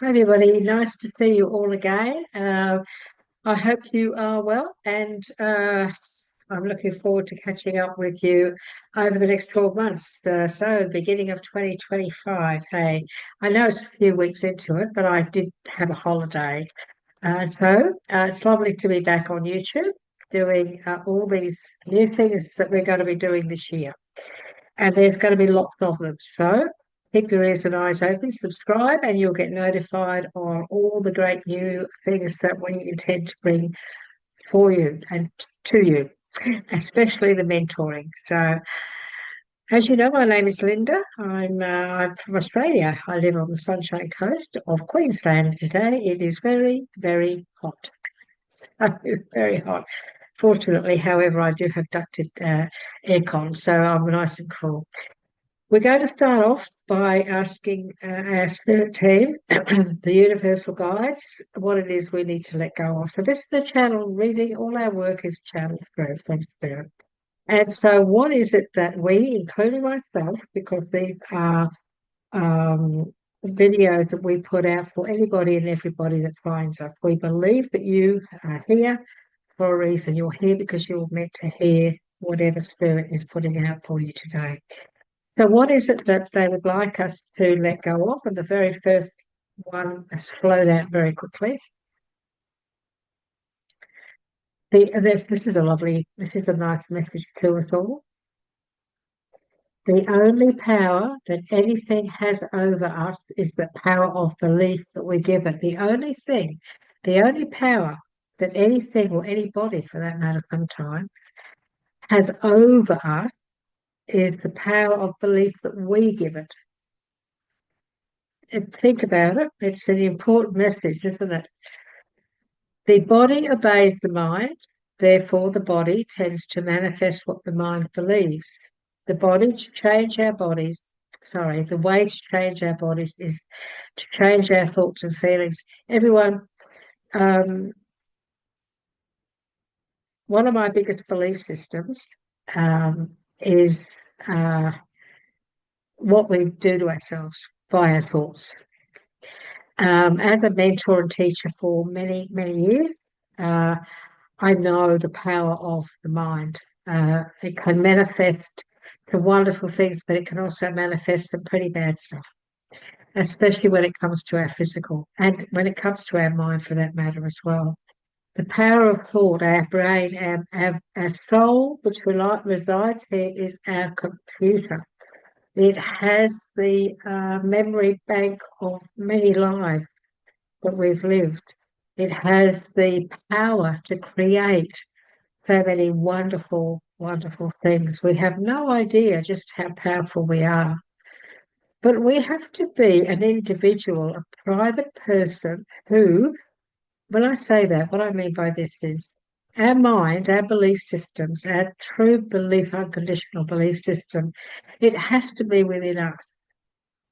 Hi, everybody. Nice to see you all again. I hope you are well, and I'm looking forward to catching up with you over the next 12 months. So, beginning of 2025. Hey, I know it's a few weeks into it, but I did have a holiday. It's lovely to be back on YouTube doing all these new things that we're going to be doing this year, and there's going to be lots of them. So keep your ears and eyes open, subscribe, and you'll get notified on all the great new things that we intend to bring for you and to you, especially the mentoring. So, as you know, my name is Linda. I'm from Australia. I live on the Sunshine Coast of Queensland today. It is very, very hot. Very hot. Fortunately, however, I do have ducted aircon, so I'm nice and cool. We're going to start off by asking our spirit team, the universal guides, what it is we need to let go of. So this is the channel reading. All our work is channeled through from spirit. And so what is it that we, including myself, because these are um, videos that we put out for anybody and everybody that finds us, we believe that you are here for a reason. You're here because you're meant to hear whatever spirit is putting out for you today. So what is it that they would like us to let go of? And the very first one has flowed out very quickly. This is a nice message to us all. The only power that anything has over us is the power of belief that we give it. The only power that anything or anybody, for that matter, sometime has over us is the power of belief that we give it. And think about it. It's an important message, isn't it? The body obeys the mind, therefore the body tends to manifest what the mind believes. The way to change our bodies is to change our thoughts and feelings. Everyone, um, one of my biggest belief systems is uh, what we do to ourselves by our thoughts. As a mentor and teacher for many, many years, uh, I know the power of the mind. It can manifest to wonderful things, but it can also manifest some pretty bad stuff, especially when it comes to our physical and when it comes to our mind for that matter as well. The power of thought, our brain, our soul, which resides here, is our computer. It has the memory bank of many lives that we've lived. It has the power to create so many wonderful, wonderful things. We have no idea just how powerful we are. But we have to be an individual, a private person who, when I say that, what I mean by this is our mind, our belief systems, our true belief, unconditional belief system, it has to be within us.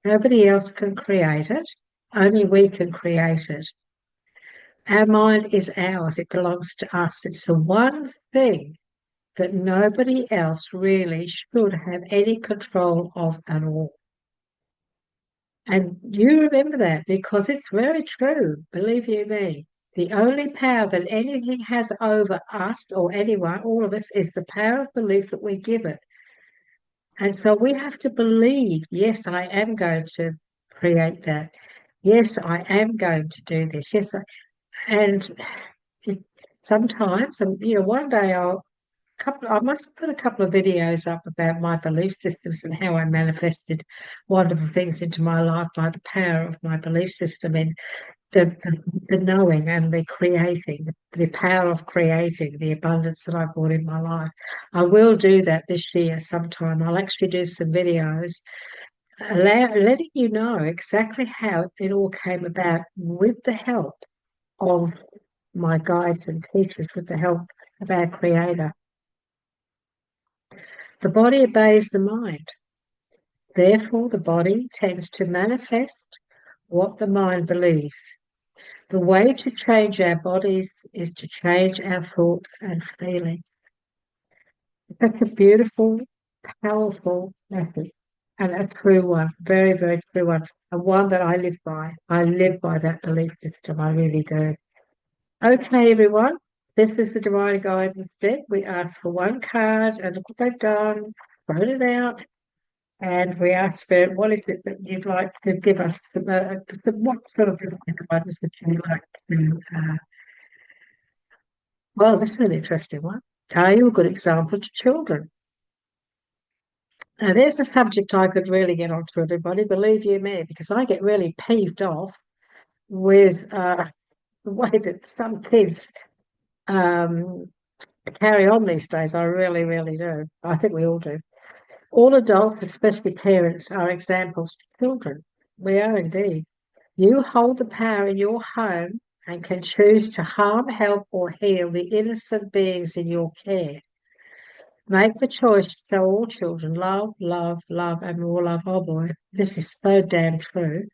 Nobody else can create it. Only we can create it. Our mind is ours. It belongs to us. It's the one thing that nobody else really should have any control of at all. And you remember that because it's very true, believe you me. The only power that anything has over us or anyone, all of us, is the power of belief that we give it. And so we have to believe, yes, I am going to create that. Yes, I am going to do this. And it, sometimes, and one day I must put a couple of videos up about my belief systems and how I manifested wonderful things into my life by the power of my belief system and the knowing and the creating, the power of creating the abundance that I brought in my life. I will do that this year sometime. I'll actually do some videos letting you know exactly how it all came about with the help of my guides and teachers, with the help of our Creator. The body obeys the mind. Therefore, the body tends to manifest what the mind believes. The way to change our bodies is to change our thoughts and feelings. It's such a beautiful, powerful message. and a true one, very, very true one, and one that I live by. I live by that belief system. I really do. Okay, everyone. This is the Divine Guidance deck. We ask for one card, and look what they've done. Wrote it out. And we ask Spirit, what is it that you'd like to give us? What sort of divine guidance would you like to? Well, this is an interesting one. Are you a good example to children? Now, there's a subject I could really get on to everybody, believe you me, because I get really peeved off with the way that some kids um, carry on these days. I really, really do. I think we all do. All adults, especially parents, are examples to children. We are indeed. You hold the power in your home and can choose to harm, help, or heal the innocent beings in your care. Make the choice to show all children love, love, love, and more love. Oh boy, this is so damn true.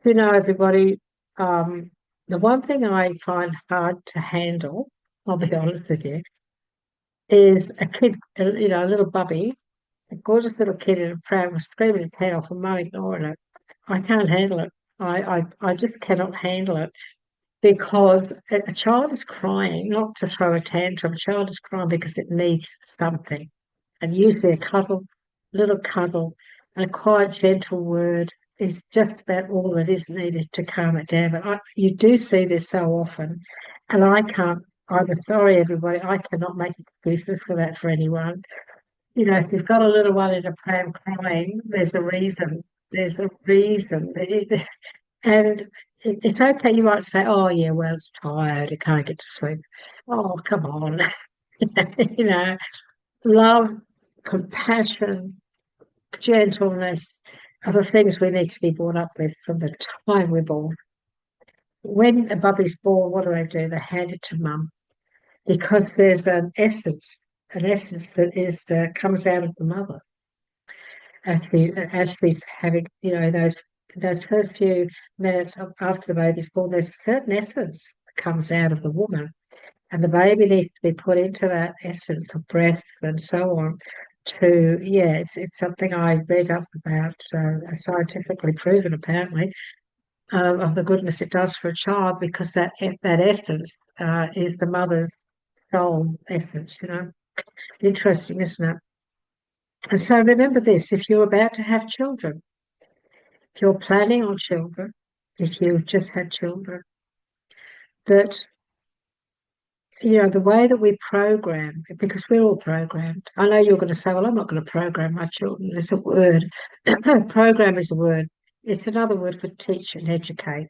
You know, everybody, um, the one thing I find hard to handle, I'll be honest with you, is a kid, a little bubby, a gorgeous little kid in a pram was screaming his head off and mum ignoring it. I can't handle it. I just cannot handle it because a child is crying, not to throw a tantrum, a child is crying because it needs something. And usually a little cuddle, and a quiet, gentle word is just about all that is needed to calm it down. But you do see this so often, and I can't. I'm sorry, everybody. I cannot make excuses for that for anyone. You know, if you've got a little one in a pram crying, there's a reason. There's a reason. And it's okay. You might say, "Oh, yeah, well, it's tired. It can't get to sleep." Oh, come on. You know, love, compassion, gentleness are the things we need to be brought up with from the time we're born. When a baby's born, what do? They hand it to mum because there's an essence that is comes out of the mother as she's having, those first few minutes after the baby's born. There's a certain essence that comes out of the woman, and the baby needs to be put into that essence of breath and so on. It's something I read up about, scientifically proven apparently, of the goodness it does for a child because that essence is the mother's soul essence. Interesting, isn't it? And so remember this: if you're about to have children, if you're planning on children, if you've just had children, that the way that we program, because we're all programmed. I know you're going to say, well, I'm not going to program my children. It's a word. Program is a word. It's another word for teach and educate.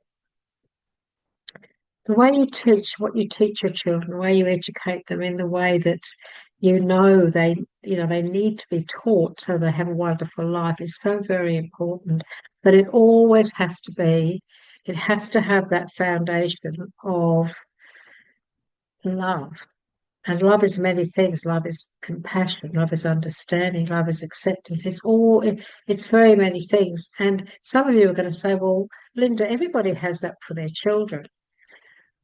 The way you teach, what you teach your children, the way you educate them in the way that they need to be taught so they have a wonderful life is so very important. But it has to have that foundation of love. And love is many things. Love is compassion. Love is understanding. Love is acceptance. It's very many things. And some of you are going to say, well, Linda, everybody has that for their children.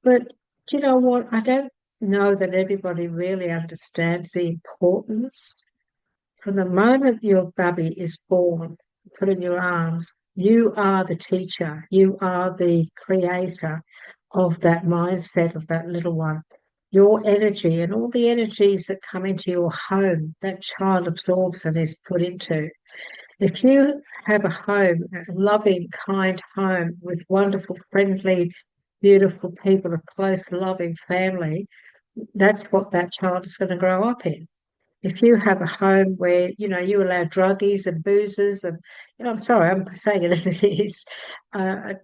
But do you know what? I don't know that everybody really understands the importance. From the moment your baby is born, put in your arms, you are the teacher. You are the creator of that mindset of that little one. Your energy and all the energies that come into your home, that child absorbs and is put into. If you have a home, a loving, kind home with wonderful, friendly, beautiful people, a close, loving family, that's what that child is going to grow up in. If you have a home where, you allow druggies and boozers and, I'm sorry, I'm saying it as it is,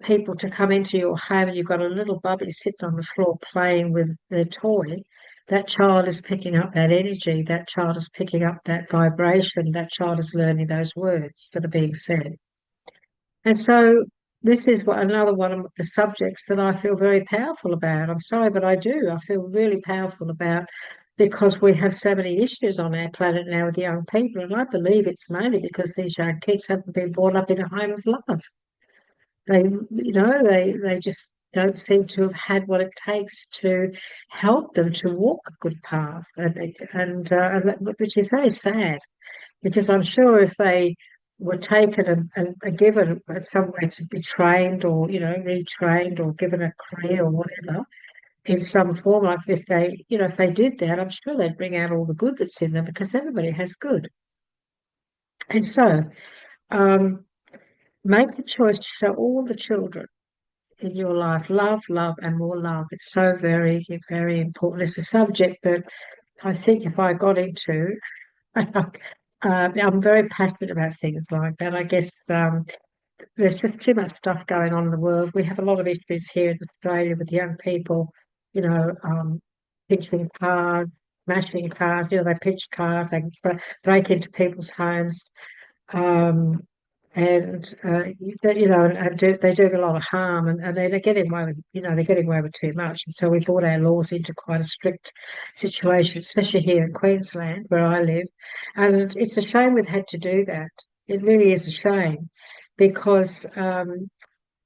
people to come into your home and you've got a little bubby sitting on the floor playing with their toy, that child is picking up that energy, that child is picking up that vibration, that child is learning those words that are being said. And so this is another one of the subjects that I feel very powerful about. I'm sorry, but I do. I feel really powerful about because we have so many issues on our planet now with young people, and I believe it's mainly because these young kids haven't been brought up in a home of love. They just don't seem to have had what it takes to help them to walk a good path, and which is very sad because I'm sure if they were taken and given somewhere to be trained or, retrained or given a career or whatever in some form. Like if they, if they did that, I'm sure they'd bring out all the good that's in them because everybody has good. And so, um, make the choice to show all the children in your life love, love, and more love. It's so very, very important. It's a subject that I think if I got into, I'm very passionate about things like that. I guess there's just too much stuff going on in the world. We have a lot of issues here in Australia with young people, pinching cars, smashing cars. They pinch cars, they break into people's homes. Um, and they're doing a lot of harm, and they're getting away with they're getting away with too much, and so we brought our laws into quite a strict situation, especially here in Queensland where I live, and it's a shame we've had to do that. It really is a shame because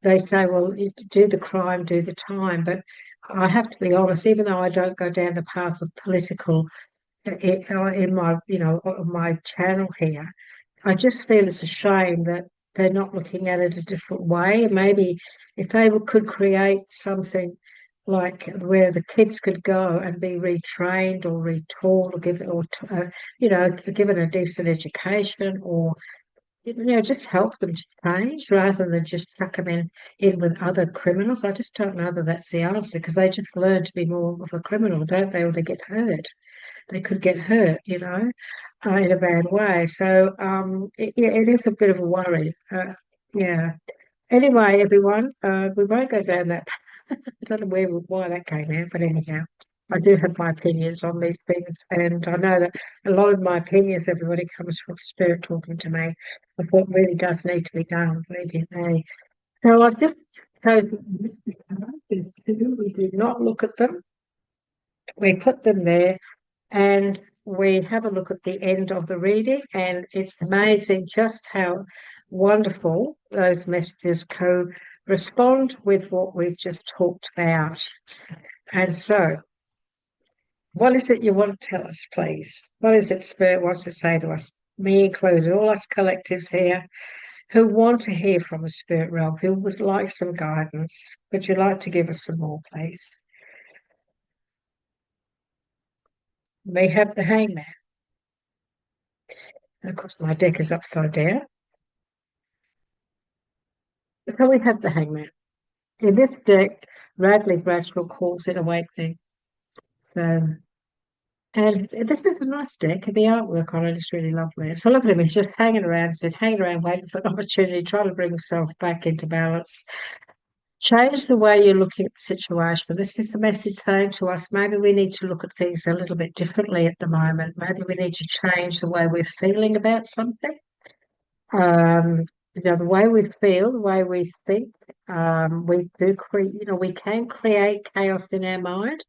they say, well, you do the crime, do the time, but I have to be honest, even though I don't go down the path of political in my on my channel here, I just feel it's a shame that they're not looking at it a different way. Maybe if they could create something like where the kids could go and be retrained or retaught or given a decent education, or just help them to change rather than just chuck them in with other criminals. I just don't know that that's the answer because they just learn to be more of a criminal, don't they? Or they get hurt. They could get hurt, in a bad way. So it is a bit of a worry. Yeah. Anyway, everyone, we won't go down that. I don't know why that came out, but anyhow, I do have my opinions on these things, and I know that a lot of my opinions, everybody, comes from spirit talking to me of what really does need to be done, believe you me. So I've just chosen this because there's two. We do not look at them. We put them there and we have a look at the end of the reading, and it's amazing just how wonderful those messages correspond with what we've just talked about. And so, what is it you want to tell us, please? What is it Spirit wants to say to us, me included, all us collectives here who want to hear from a spirit realm, who would like some guidance? Would you like to give us some more, please? We have the hangman. Of course, my deck is upside down. So we have the hangman. In this deck, Radley Bradshaw calls it awakening. So, and this is a nice deck. The artwork on it is really lovely. So look at him; he's just hanging around, hanging around, waiting for an opportunity, trying to bring himself back into balance. Change the way you're looking at the situation. This is the message saying to us: maybe we need to look at things a little bit differently at the moment. Maybe we need to change the way we're feeling about something. The way we feel, the way we think, we do create, we can create chaos in our mind.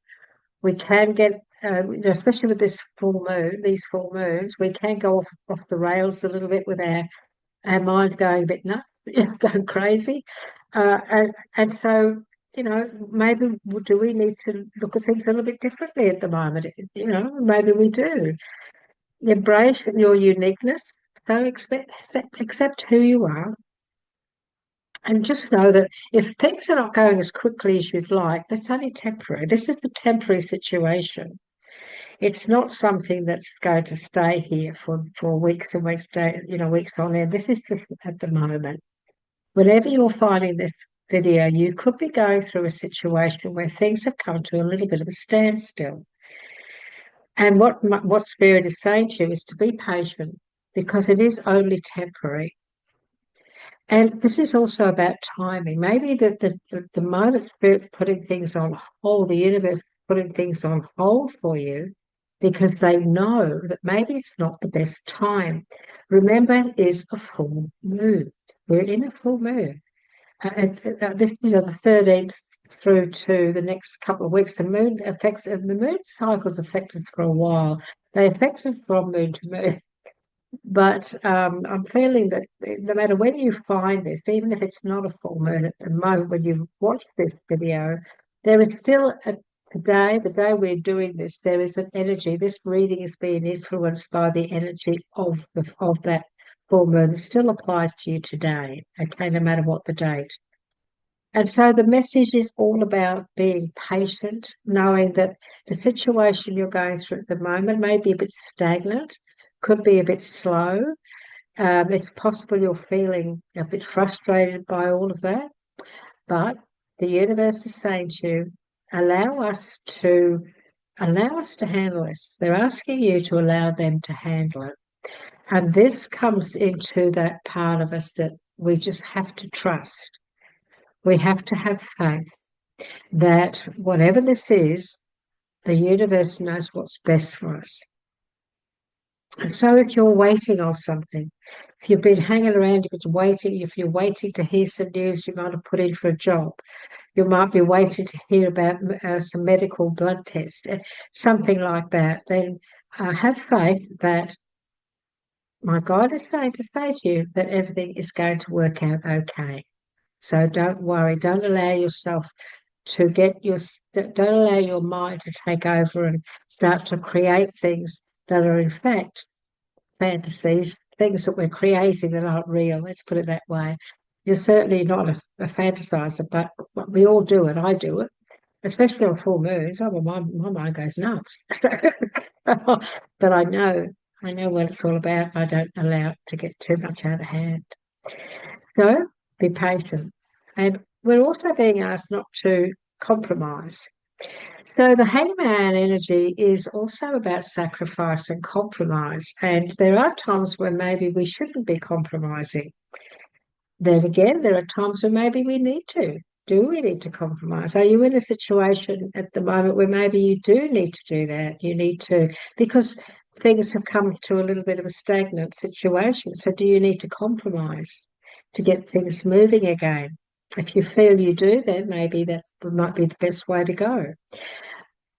We can get, especially with this full moon, these full moons, we can go off the rails a little bit with our mind going a bit nuts, going crazy. And so, maybe do we need to look at things a little bit differently at the moment? Maybe we do. Embrace your uniqueness. So accept who you are, and just know that if things are not going as quickly as you'd like, that's only temporary. This is a temporary situation. It's not something that's going to stay here for weeks and weeks, weeks on end. This is just at the moment. Whenever you're finding this video, you could be going through a situation where things have come to a little bit of a standstill. And what Spirit is saying to you is to be patient because it is only temporary. And this is also about timing. Maybe the moment Spirit's putting things on hold, the universe is putting things on hold for you because they know that maybe it's not the best time. Remember, it is a full moon. We're in a full moon. This, the 13th through to the next couple of weeks, the moon cycles affect us for a while. They affect us from moon to moon. But I'm feeling that no matter when you find this, even if it's not a full moon at the moment, when you watch this video, there is still today, the day we're doing this, there is an energy. This reading is being influenced by the energy of that full moon, it still applies to you today, okay, no matter what the date. And so the message is all about being patient, knowing that the situation you're going through at the moment may be a bit stagnant, could be a bit slow. It's possible you're feeling a bit frustrated by all of that, but the universe is saying to you, allow us to handle this. They're asking you to allow them to handle it. And this comes into that part of us that we just have to trust. We have to have faith that whatever this is, the universe knows what's best for us. And so if you're waiting on something, if you've been hanging around, if you're waiting to hear some news, you might have put in for a job. You might be waiting to hear about some medical blood test, something like that. Then have faith that my God is going to say to you that everything is going to work out okay. So don't worry. Don't allow yourself to don't allow your mind to take over and start to create things that are in fact fantasies, things that we're creating that aren't real. Let's put it that way. You're certainly not a fantasizer, but we all do it. I do it, especially on full moons. Oh, well, my mind goes nuts. But I know what it's all about. I don't allow it to get too much out of hand. So be patient. And we're also being asked not to compromise. So the hangman energy is also about sacrifice and compromise. And there are times when maybe we shouldn't be compromising. Then again, there are times when maybe we need to. Do we need to compromise? Are you in a situation at the moment where maybe you do need to do that? You need to, because things have come to a little bit of a stagnant situation. So do you need to compromise to get things moving again? If you feel you do, then maybe that might be the best way to go.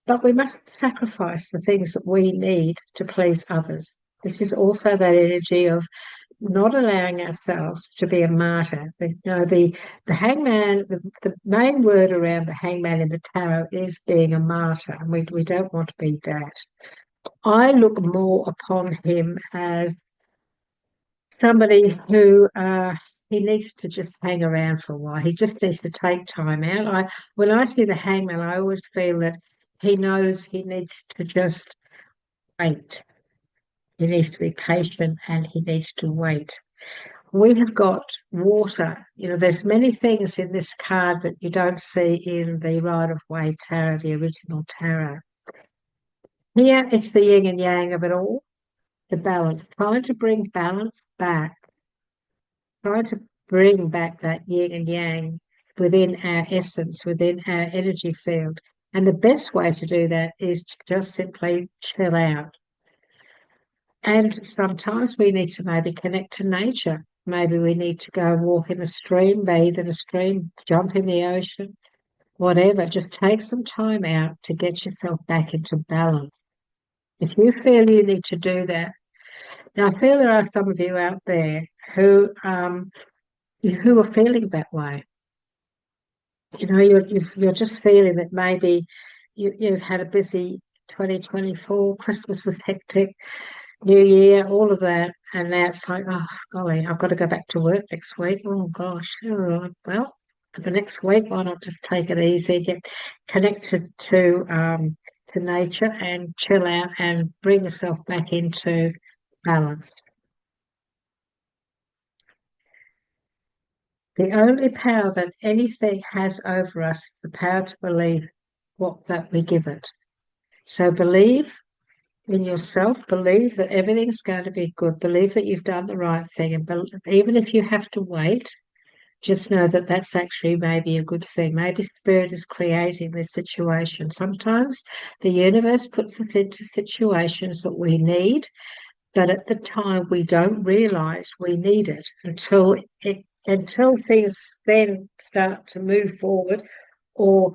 But we must sacrifice the things that we need to please others. This is also that energy of not allowing ourselves to be a martyr. The hangman, the main word around the hangman in the tarot is being a martyr, and we don't want to be that. I look more upon him as somebody who he needs to just hang around for a while. He just needs to take time out. When I see the hangman, I always feel that he knows he needs to just wait. He needs to be patient and he needs to wait. We have got water. There's many things in this card that you don't see in the Rider-Waite Tarot, the original tarot. Here, it's the yin and yang of it all, the balance, trying to bring balance back, trying to bring back that yin and yang within our essence, within our energy field. And the best way to do that is to just simply chill out. And sometimes we need to maybe connect to nature. Maybe we need to go walk in a stream, bathe in a stream, jump in the ocean, whatever. Just take some time out to get yourself back into balance. If you feel you need to do that, now I feel there are some of you out there who are feeling that way. You're just feeling that maybe you've had a busy 2024, Christmas was hectic, New Year, all of that, and now it's like, oh golly, I've got to go back to work next week. Oh gosh, all right. Well, for the next week, why not just take it easy, get connected to nature and chill out and bring yourself back into balance. The only power that anything has over us is the power to believe that we give it. So believe in yourself, believe that everything's going to be good, believe that you've done the right thing, and even if you have to wait, just know that that's actually maybe a good thing. Maybe Spirit is creating this situation. Sometimes the universe puts us into situations that we need, but at the time we don't realize we need it until things then start to move forward or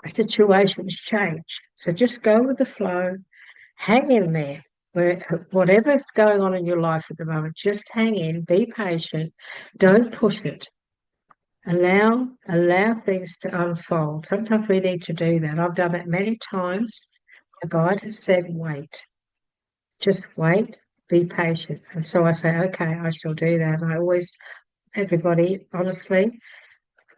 situations change. So just go with the flow, hang in there. Whatever's going on in your life at the moment, just hang in, be patient, don't push it. Allow things to unfold. Sometimes we need to do that. I've done it many times. A guide has said, wait. Just wait be patient. And so I say, okay, I shall do that. And I always, everybody, honestly,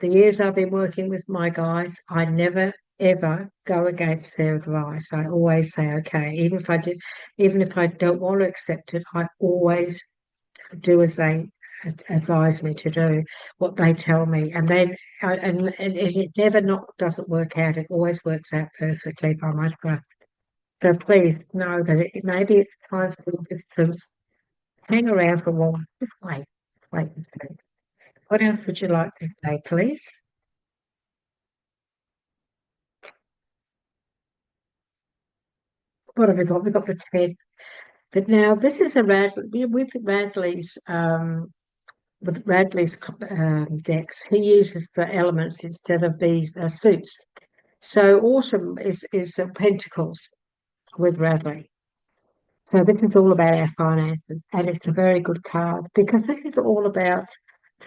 the years I've been working with my guys, I never ever go against their advice. I always say, okay, even if I don't want to accept it, I always do as they advise me to do, what they tell me, and then and it never not doesn't work out. It always works out perfectly by my trust. So please know that maybe it's time for you just to hang around for a while. Just wait and see. What else would you like to say, please? What have we got? We've got the TED. But now this is a with Radley's decks. He uses the elements instead of these suits. So autumn is Pentacles with Radley. So this is all about our finances, and it's a very good card because this is all about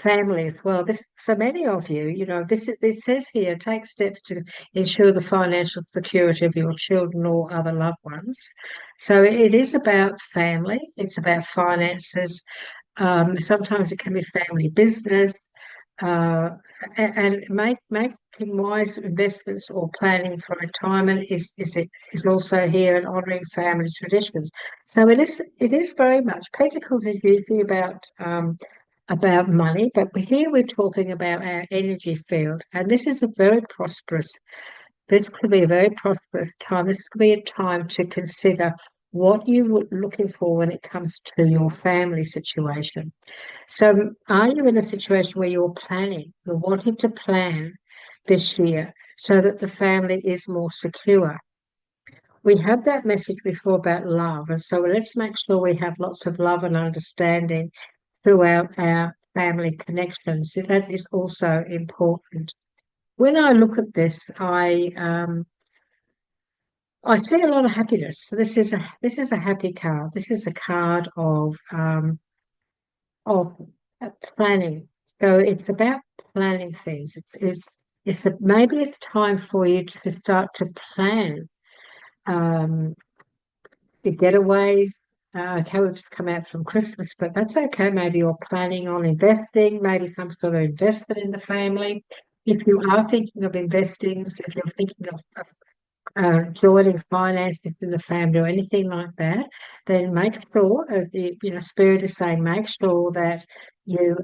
family as well. This, for many of you, it says here, take steps to ensure the financial security of your children or other loved ones. So it is about family. It's about finances. Sometimes it can be family business, uh, and making wise investments or planning for retirement is also here, and honouring family traditions. So it is very much Pentacles is usually about money, but here we're talking about our energy field, and this is a very prosperous. This could be a very prosperous time. This could be a time to consider what you were looking for when it comes to your family situation. So, are you in a situation where you're planning, you're wanting to plan this year so that the family is more secure? We had that message before about love, and so let's make sure we have lots of love and understanding throughout our family connections. That is also important. When I look at this, I see a lot of happiness. So this is a happy card. This is a card of planning. So it's about planning things. Maybe it's time for you to start to plan um, the getaways. Okay, we've just come out from Christmas, but that's okay. Maybe you're planning on investing, maybe some sort of investment in the family. If you are thinking of investing, if you're thinking of joining finances in the family or anything like that, then make sure, Spirit is saying, make sure that you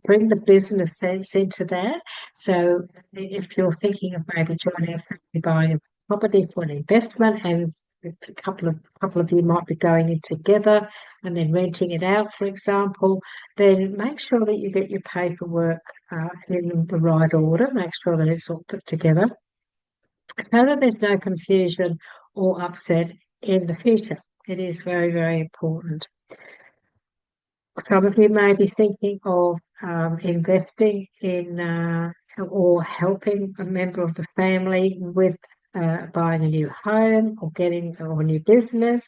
bring the business sense into that. So if you're thinking of maybe joining a family, buying a property for an investment, and a couple of you might be going in together and then renting it out, for example, then make sure that you get your paperwork in the right order. Make sure that it's all put together so that there's no confusion or upset in the future. It is very, very important. Some of you may be thinking of investing in or helping a member of the family with buying a new home or getting a new business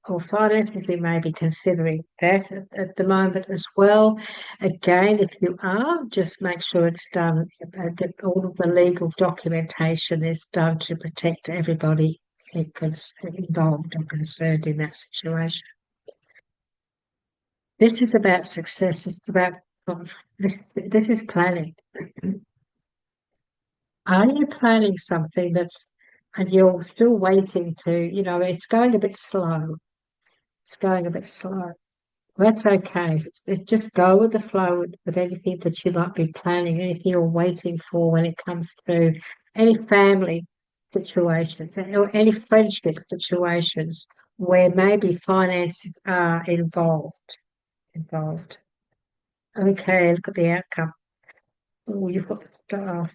or finances. We may be considering that at the moment as well. Again, if you are, just make sure it's done, that all of the legal documentation is done to protect everybody involved and concerned in that situation. This is about success. It's about this is planning. Are you planning something and you're still waiting it's going a bit slow. It's going a bit slow. That's okay. It's just go with the flow with anything that you might be planning, anything you're waiting for when it comes to any family situations or any friendship situations where maybe finances are involved. Involved. Okay, look at the outcome. Oh, you've got the star.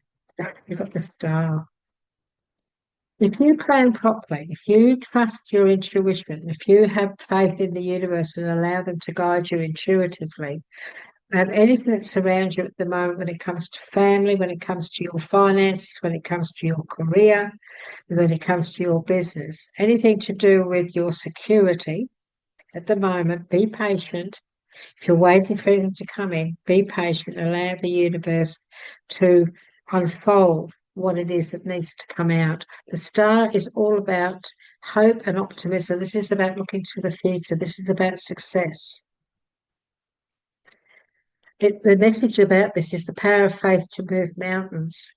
You've got the star. If you plan properly, if you trust your intuition, if you have faith in the universe and allow them to guide you intuitively, anything that surrounds you at the moment when it comes to family, when it comes to your finances, when it comes to your career, when it comes to your business, anything to do with your security at the moment, be patient. If you're waiting for anything to come in, be patient, allow the universe to unfold what it is that needs to come out. The star is all about hope and optimism. This is about looking to the future. This is about success. The message about this is the power of faith to move mountains.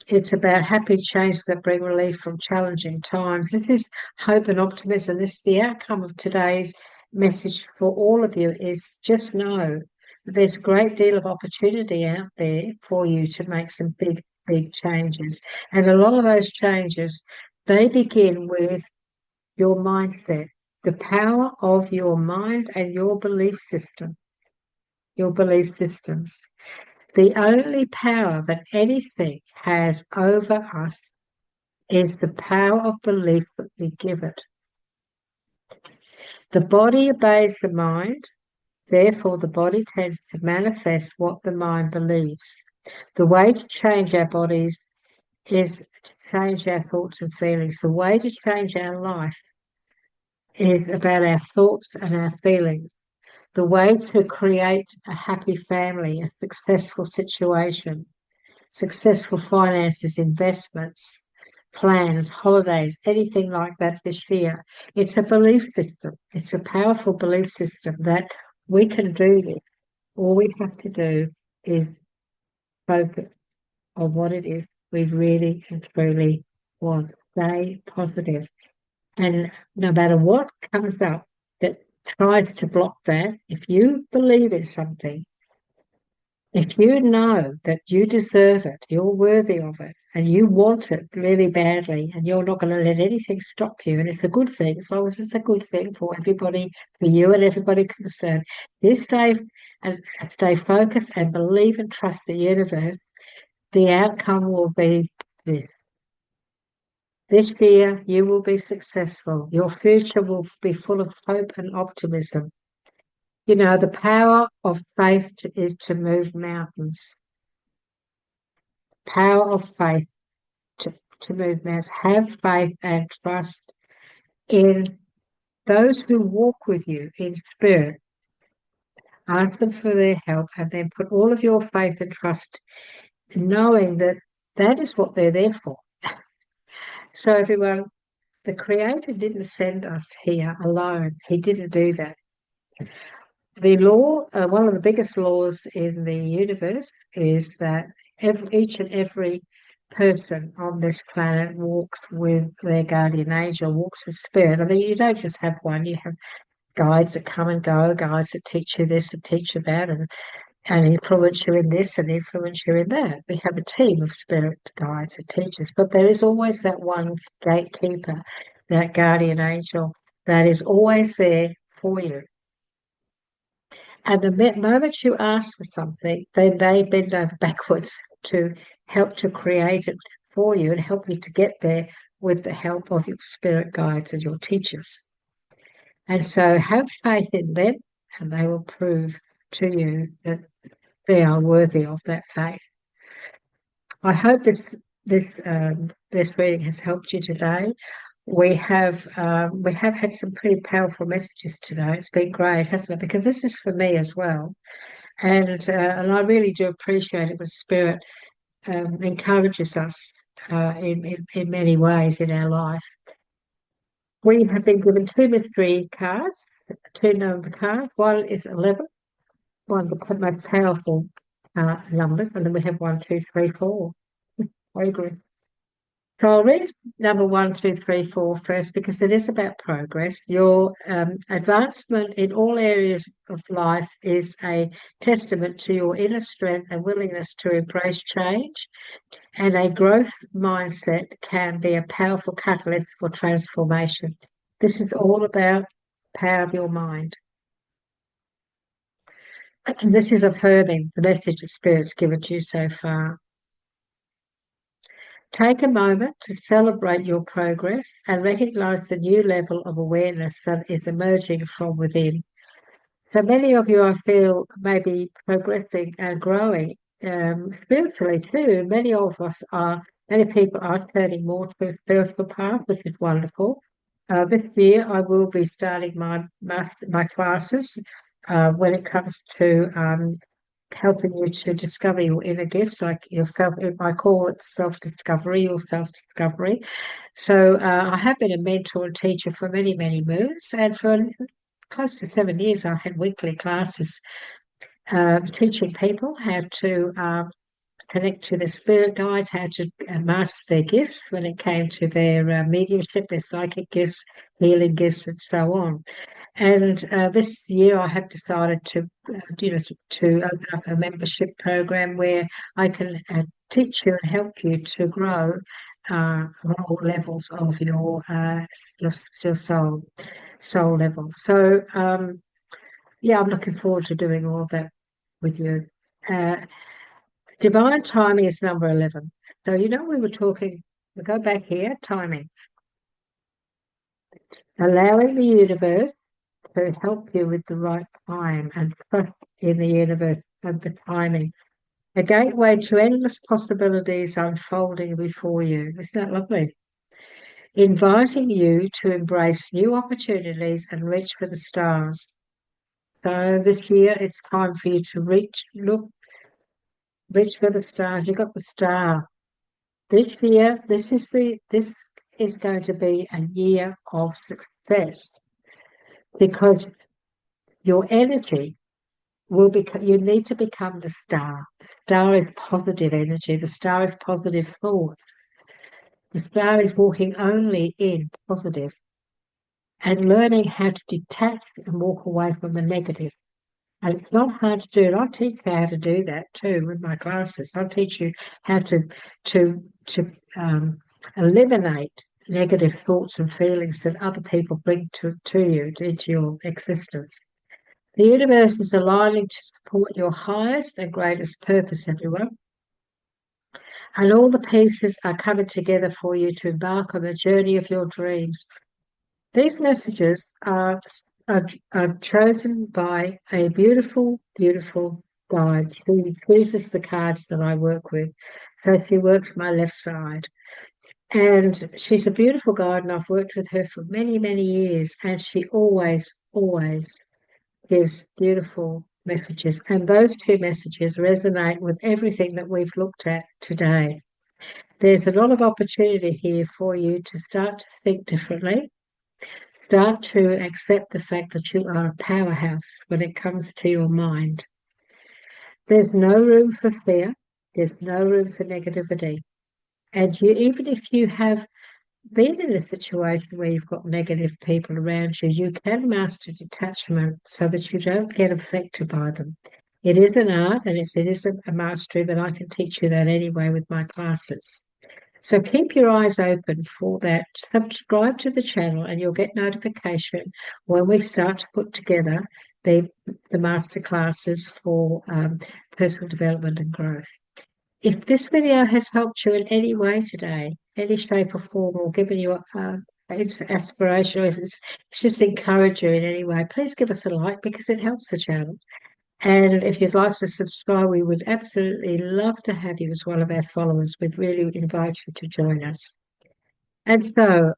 It's about happy change that bring relief from challenging times. This is hope and optimism. This the outcome of today's message for all of you is just know that there's a great deal of opportunity out there for you to make some big changes. And a lot of those changes, they begin with your mindset, the power of your mind and your belief system, your belief systems. The only power that anything has over us is the power of belief that we give it. The body obeys the mind, therefore the body tends to manifest what the mind believes. The way to change our bodies is to change our thoughts and feelings. The way to change our life is about our thoughts and our feelings. The way to create a happy family, a successful situation, successful finances, investments, plans, holidays, anything like that this year. It's a belief system. It's a powerful belief system that we can do this. All we have to do is focus on what it is we really and truly want. Stay positive. And no matter what comes up that tries to block that, if you believe in something, if you know that you deserve it, you're worthy of it, and you want it really badly, and you're not going to let anything stop you, and it's a good thing, as long as it's a good thing for everybody, for you and everybody concerned, you stay focused and believe and trust the universe, the outcome will be this. This year, you will be successful. Your future will be full of hope and optimism. You know, the power of faith is to move mountains. Power of faith to move mountains. Have faith and trust in those who walk with you in spirit. Ask them for their help and then put all of your faith and trust knowing that that is what they're there for. So everyone, the Creator didn't send us here alone. He didn't do that. The law, one of the biggest laws in the universe is that each and every person on this planet walks with their guardian angel, walks with spirit. I mean, you don't just have one, you have guides that come and go, guides that teach you this and teach you that, and influence you in this and influence you in that. We have a team of spirit guides and teachers, but there is always that one gatekeeper, that guardian angel that is always there for you. And the moment you ask for something, then they bend over backwards to help to create it for you and help you to get there with the help of your spirit guides and your teachers. And so have faith in them and they will prove to you that they are worthy of that faith. I hope this reading has helped you today. We have had some pretty powerful messages today. It's been great, hasn't it? Because this is for me as well, and I really do appreciate it when Spirit encourages us in many ways in our life. We have been given two mystery cards, two number cards. One is 11, one of the most powerful numbers, and then we have 1, 2, 3, 4. I agree. So I'll read number 1, 2, 3, 4 first because it is about progress. Your advancement in all areas of life is a testament to your inner strength and willingness to embrace change, and a growth mindset can be a powerful catalyst for transformation. This is all about the power of your mind. And this is affirming the message that Spirit's given to you so far. Take a moment to celebrate your progress and recognize the new level of awareness that is emerging from within. So many of you, I feel, may be progressing and growing spiritually too. Many people are turning more to a spiritual path, which is wonderful. This year, I will be starting my classes when it comes to helping you to discover your inner gifts, like yourself. I call it self-discovery or self-discovery. So I have been a mentor and teacher for many, many moons, and for close to 7 years, I had weekly classes teaching people how to connect to their spirit guides, how to master their gifts when it came to their mediumship, their psychic gifts, healing gifts, and so on. And this year, I have decided to open up a membership program where I can teach you and help you to grow on all levels of your soul level. So yeah, I'm looking forward to doing all of that with you. Uh, Divine timing is number 11. So we were talking. We go back here. Timing, allowing the universe to help you with the right time and trust in the universe and the timing. A gateway to endless possibilities unfolding before you. Isn't that lovely? Inviting you to embrace new opportunities and reach for the stars. So this year it's time for you to reach for the stars. You got the star. This year, this is going to be a year of success because your energy will become, you need to become the star. The star is positive energy. The star is positive thought. The star is walking only in positive and learning how to detach and walk away from the negative. And it's not hard to do. And I teach you how to do that too in my classes. I'll teach you how to eliminate negative thoughts and feelings that other people bring to you, into your existence. The universe is aligning to support your highest and greatest purpose, everyone. And all the pieces are coming together for you to embark on the journey of your dreams. These messages are chosen by a beautiful, beautiful guide who chooses the cards that I work with. So she works my left side. And she's a beautiful guide, and I've worked with her for many, many years. And she always, always gives beautiful messages. And those two messages resonate with everything that we've looked at today. There's a lot of opportunity here for you to start to think differently. Start to accept the fact that you are a powerhouse when it comes to your mind. There's no room for fear. There's no room for negativity. And even if you have been in a situation where you've got negative people around you, you can master detachment so that you don't get affected by them. It is an art and it is a mastery, but I can teach you that anyway with my classes. So keep your eyes open for that. Subscribe to the channel and you'll get notification when we start to put together the master classes for personal development and growth. If this video has helped you in any way today, any shape or form, or given you it's aspirational, if it's just encouraged you in any way, please give us a like because it helps the channel. And if you'd like to subscribe, we would absolutely love to have you as one of our followers. We'd really invite you to join us. And so,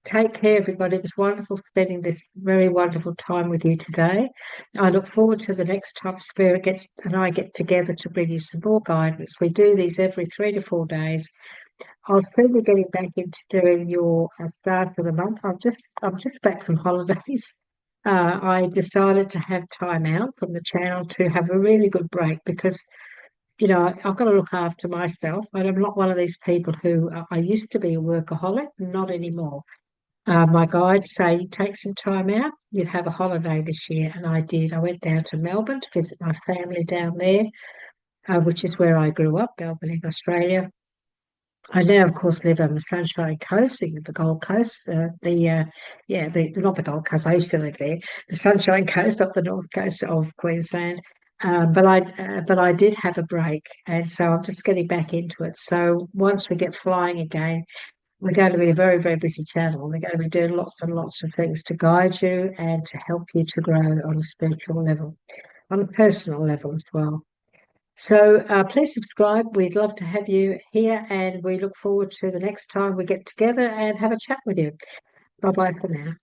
take care, everybody. It was wonderful spending this very wonderful time with you today. I look forward to the next time Spirit and I get together to bring you some more guidance. We do these every 3 to 4 days. I'll soon be getting back into doing your start of the month. I'm just back from holidays. I decided to have time out from the channel to have a really good break because I've got to look after myself. And I'm not one of these people who I used to be a workaholic, not anymore. My guides say, take some time out, you have a holiday this year. And I did. I went down to Melbourne to visit my family down there, which is where I grew up, Melbourne in Australia. I now, of course, live on the Sunshine Coast, the Gold Coast, not the Gold Coast. I used to live there, the Sunshine Coast, up the north coast of Queensland. But I did have a break, and so I'm just getting back into it. So once we get flying again, we're going to be a very, very busy channel. We're going to be doing lots and lots of things to guide you and to help you to grow on a spiritual level, on a personal level as well. So please subscribe. We'd love to have you here, and we look forward to the next time we get together and have a chat with you. Bye bye for now.